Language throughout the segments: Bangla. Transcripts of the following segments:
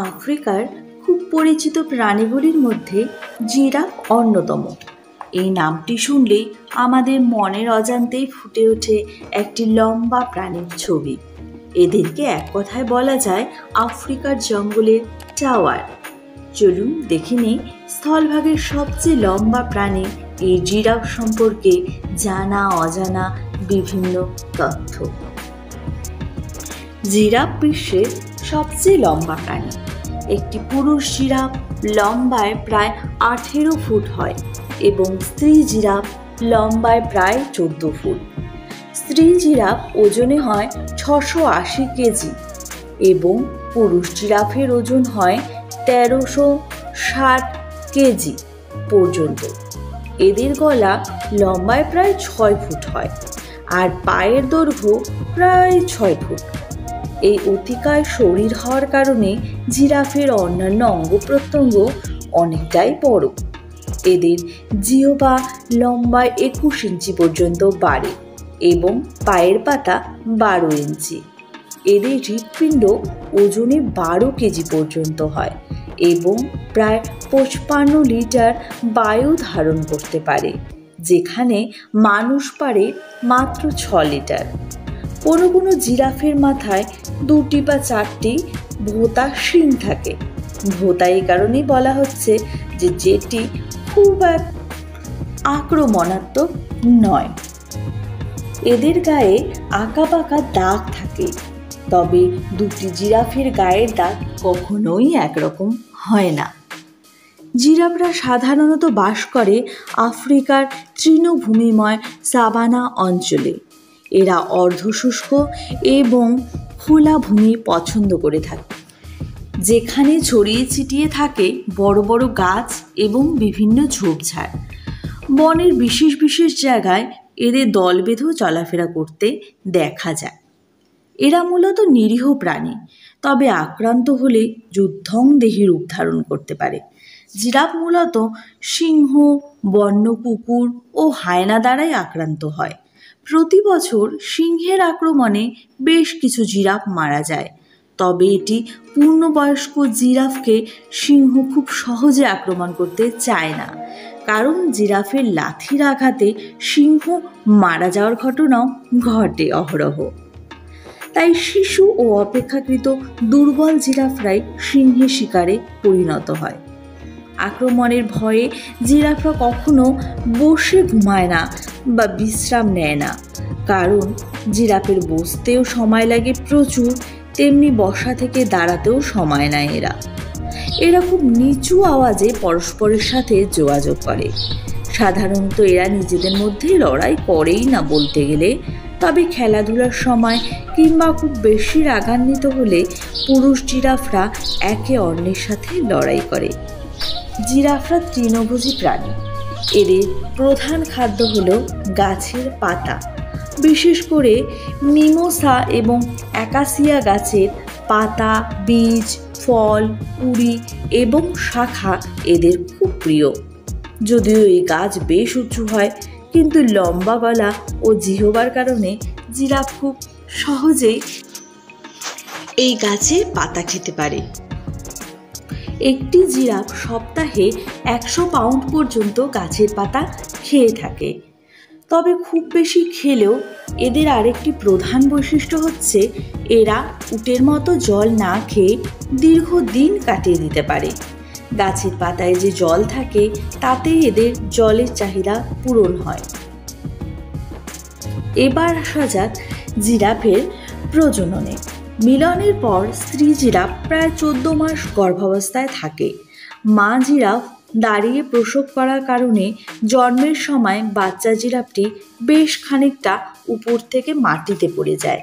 আফ্রিকার খুব পরিচিত প্রাণীগুলির মধ্যে জিরাফ অন্যতম। এই নামটি শুনলেই আমাদের মনের অজান্তেই ফুটে ওঠে একটি লম্বা প্রাণীর ছবি। এদেরকে এক কথায় বলা যায় আফ্রিকার জঙ্গলের টাওয়ার। চলুন দেখে নিই স্থলভাগের সবচেয়ে লম্বা প্রাণী এই জিরাফ সম্পর্কে জানা অজানা বিভিন্ন তথ্য। জিরাফ বিশ্বের সবচেয়ে লম্বা প্রাণী। একটি পুরুষ জিরাফ লম্বায় প্রায় 18 ফুট হয় এবং স্ত্রী জিরাফ লম্বায় প্রায় 14 ফুট। স্ত্রী জিরাফ ওজনে হয় 680 কেজি এবং পুরুষ জিরাফের ওজন হয় 1360 কেজি পর্যন্ত। এদের গলা লম্বায় প্রায় 6 ফুট হয় আর পায়ের দৈর্ঘ্য প্রায় 6 ফুট। এই অতিকায় শরীর হওয়ার কারণে জিরাফের অন্যান্য অঙ্গ প্রত্যঙ্গ অনেকটাই বড়। এদের জিহ্বা লম্বায় 21 ইঞ্চি পর্যন্ত বাড়ে এবং পায়ের পাতা 12 ইঞ্চি। এদের হৃৎপিণ্ড ওজনে 12 কেজি পর্যন্ত হয় এবং প্রায় 55 লিটার বায়ু ধারণ করতে পারে, যেখানে মানুষ পারে মাত্র 6 লিটার। কোনো কোনো জিরাফের মাথায় 2টি বা 4টি ভোঁতা শিং থাকে। ভোঁতা এই কারণেই বলা হচ্ছে যে যেটি খুব আক্রমণাত্মক নয়। এদের গায়ে আঁকাবাঁকা দাগ থাকে, তবে দুটি জিরাফের গায়ের দাগ কখনোই একরকম হয় না। জিরাফরা সাধারণত বাস করে আফ্রিকার তৃণভূমিময় সাভানা অঞ্চলে। এরা অর্ধশুষ্ক এবং খোলা ভূমি পছন্দ করে থাকে, যেখানে ছড়িয়ে ছিটিয়ে থাকে বড় বড় গাছ এবং বিভিন্ন ঝোপঝাড়। বনের বিশেষ বিশেষ জায়গায় এদের দল বেঁধেও চলাফেরা করতে দেখা যায়। এরা মূলত নিরীহ প্রাণী, তবে আক্রান্ত হলে যুদ্ধংদেহী রূপ ধারণ করতে পারে। জিরাফ মূলত সিংহ, বন্য কুকুর ও হায়না দ্বারাই আক্রান্ত হয়। প্রতি বছর সিংহের আক্রমণে বেশ কিছু জিরাফ মারা যায়, তবে এটি পূর্ণবয়স্ক জিরাফকে সিংহ খুব সহজে আক্রমণ করতে চায় না, কারণ জিরাফের লাথির আঘাতে সিংহ মারা যাওয়ার ঘটনাও ঘটে অহরহ। তাই শিশু ও অপেক্ষাকৃত দুর্বল জিরাফরাই সিংহের শিকারে পরিণত হয়। আক্রমণের ভয়ে জিরাফরা কখনো বসে ঘুমায় না বা বিশ্রাম নেয় না, কারণ জিরাফের বসতেও সময় লাগে প্রচুর, তেমনি বসা থেকে দাঁড়াতেও সময় নেয় এরা খুব নিচু আওয়াজে পরস্পরের সাথে যোগাযোগ করে। সাধারণত এরা নিজেদের মধ্যে লড়াই করেই না বলতে গেলে, তবে খেলাধুলার সময় কিংবা খুব বেশি রাগান্বিত হলে পুরুষ জিরাফরা একে অন্যের সাথে লড়াই করে। জিরাফরা তৃণভোজী প্রাণী। এদের প্রধান খাদ্য হলো গাছের পাতা, বিশেষ করে মিমোসা এবং অ্যাকাসিয়া গাছের পাতা, বীজ, ফল, কুঁড়ি এবং শাখা এদের খুব প্রিয়। যদিও এই গাছ বেশ উঁচু হয়, কিন্তু লম্বা গলা ও জিহ্বার কারণে জিরাফ খুব সহজেই এই গাছের পাতা খেতে পারে। একটি জিরাফ সপ্তাহে 100 পাউন্ড পর্যন্ত গাছের পাতা খেয়ে থাকে। তবে খুব বেশি খেলেও এদের আরেকটি প্রধান বৈশিষ্ট্য হচ্ছে এরা উটের মতো জল না খেয়ে দীর্ঘদিন কাটিয়ে দিতে পারে। গাছের পাতায় যে জল থাকে তাতেই এদের জলের চাহিদা পূরণ হয়। এবার আসা যাক জিরাফের প্রজননে। মিলনের পর স্ত্রী জিরাফ প্রায় 14 মাস গর্ভাবস্থায় থাকে। মা জিরাফ দাঁড়িয়ে প্রসব করার কারণে জন্মের সময় বাচ্চা জিরাফটি বেশ খানিকটা উপর থেকে মাটিতে পড়ে যায়।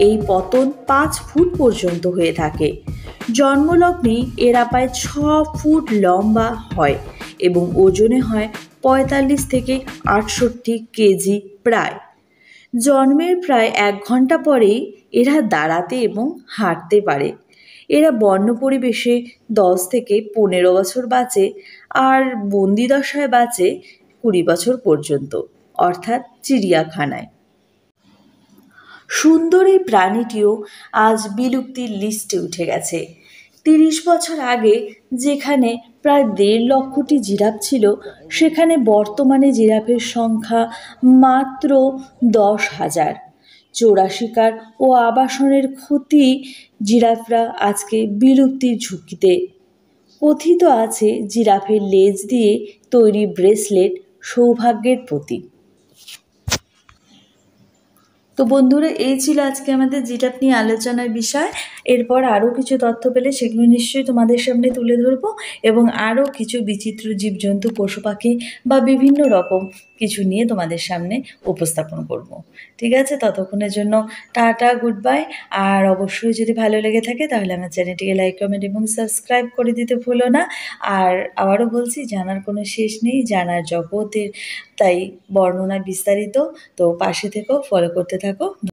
এই পতন 5 ফুট পর্যন্ত হয়ে থাকে। জন্মলগ্নে এরা প্রায় 6 ফুট লম্বা হয় এবং ওজনে হয় 45 থেকে 68 কেজি প্রায়। জন্মের প্রায় 1 ঘন্টা পরেই এরা দাঁড়াতে এবং হাঁটতে পারে। এরা বন্য পরিবেশে 10 থেকে 15 বছর বাঁচে আর বন্দি দশায় বাঁচে 20 বছর পর্যন্ত, অর্থাৎ চিড়িয়াখানায়। সুন্দর এই প্রাণীটিও আজ বিলুপ্তির লিস্টে উঠে গেছে। 30 বছর আগে যেখানে প্রায় 1.5 লক্ষটি জিরাফ ছিল, সেখানে বর্তমানে জিরাফের সংখ্যা মাত্র 10,000। চোরা শিকার ও আবাসনের ক্ষতি জিরাফরা আজকে বিলুপ্তির ঝুঁকিতে। কথিত আছে জিরাফের লেজ দিয়ে তৈরি ব্রেসলেট সৌভাগ্যের প্রতীক। তো বন্ধুরা, এই ছিল আজকে আমাদের জিরাফ নিয়ে আলোচনার বিষয়। এরপর আরও কিছু তথ্য পেলে সেগুলো নিশ্চয়ই তোমাদের সামনে তুলে ধরবো, এবং আরও কিছু বিচিত্র জীবজন্তু, পশু পাখি বা বিভিন্ন রকম কিছু নিয়ে তোমাদের সামনে উপস্থাপন করব। ঠিক আছে, ততক্ষণের জন্য টাটা, গুড বাই। আর অবশ্যই যদি ভালো লেগে থাকে তাহলে আমার চ্যানেলটিকে লাইক, কমেন্ট এবং সাবস্ক্রাইব করে দিতে ভুলো না। আর আবারও বলছি, জানার কোনো শেষ নেই, জানার জগতের তাই বর্ণনা বিস্তারিত। তো পাশে থেকো, ফলো করতে থাকো।